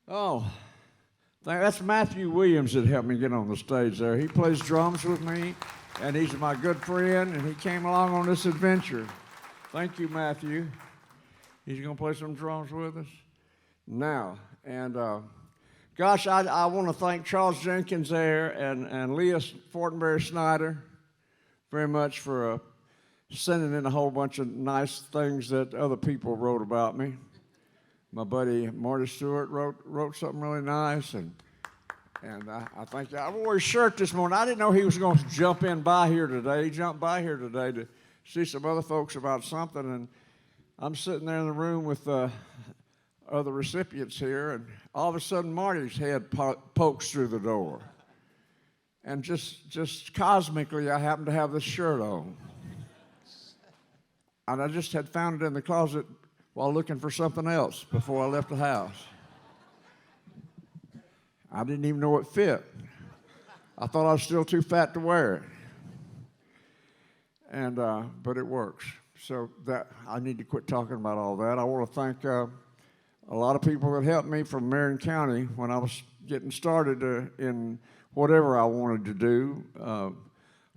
Oh, that's Matthew Williams that helped me get on the stage there. He plays drums with me, and he's my good friend, and he came along on this adventure. Thank you, Matthew. He's going to play some drums with us now. And gosh, I want to thank Charles Jenkins there and Leah Fortenberry Snyder very much for sending in a whole bunch of nice things that other people wrote about me. My buddy Marty Stewart wrote something really nice, and I think I wore his shirt this morning. I didn't know he was going to jump by here today. He jumped by here today to see some other folks about something, and I'm sitting there in the room with other recipients here, and all of a sudden Marty's head pokes through the door, and just cosmically I happened to have this shirt on, and I just had found it in the closet while looking for something else before I left the house. I didn't even know it fit. I thought I was still too fat to wear it. And but it works. So that I need to quit talking about all that. I want to thank a lot of people that helped me from Marion County when I was getting started in whatever I wanted to do.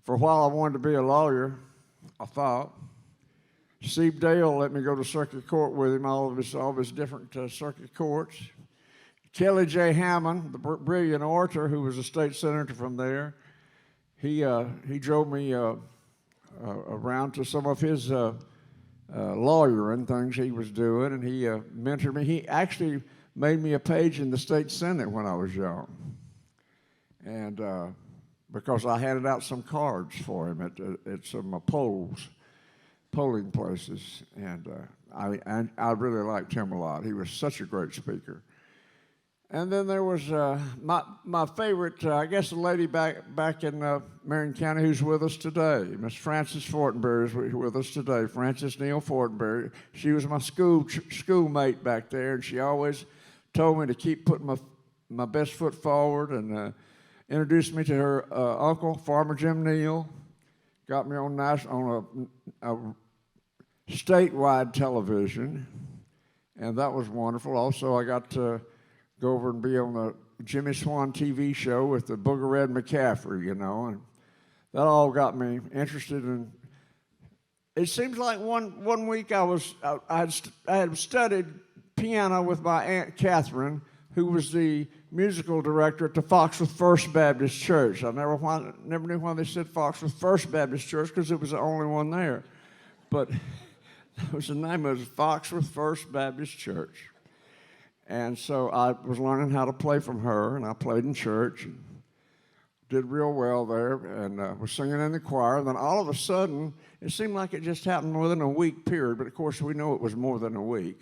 For a while I wanted to be a lawyer, I thought. Steve Dale let me go to circuit court with him, all of his different circuit courts. Kelly J. Hammond, the brilliant orator who was a state senator from there, he drove me around to some of his lawyering things he was doing, and he mentored me. He actually made me a page in the state senate when I was young, and because I handed out some cards for him at some polling places, and I really liked him a lot. He was such a great speaker. And then there was my favorite, I guess, the lady back in Marion County who's with us today. Miss Frances Fortenberry is with us today. Frances Neal Fortenberry. She was my schoolmate back there, and she always told me to keep putting my best foot forward, and introduced me to her uncle, Farmer Jim Neal. Got me on a statewide television, and that was wonderful. Also, I got to go over and be on the Jimmy Swan TV show with the Booger Red McCaffrey, and that all got me interested in. It seems like one week I had studied piano with my Aunt Catherine, who was the musical director at the Foxworth First Baptist Church. I never knew why they said Foxworth First Baptist Church, because it was the only one there, but that was the name of it, Foxworth First Baptist Church. And so I was learning how to play from her, and I played in church, and did real well there, and was singing in the choir. And then all of a sudden, it seemed like it just happened within a week period, but of course we know it was more than a week.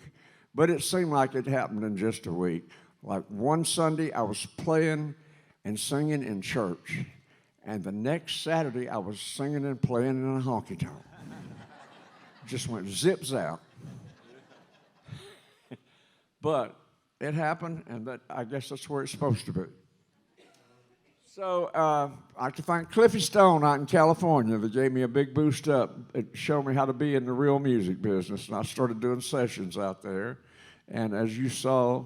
But it seemed like it happened in just a week. Like one Sunday, I was playing and singing in church, and the next Saturday, I was singing and playing in a honky-tonk. Just went zip-zap. But it happened, and I guess that's where it's supposed to be. So I'd like to thank Cliffy Stone out in California that gave me a big boost up. It showed me how to be in the real music business, and I started doing sessions out there. And as you saw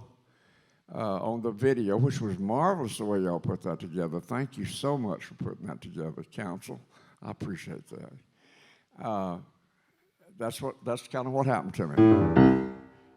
on the video, which was marvelous the way y'all put that together. Thank you so much for putting that together, Council. I appreciate that. That's kind of what happened to me.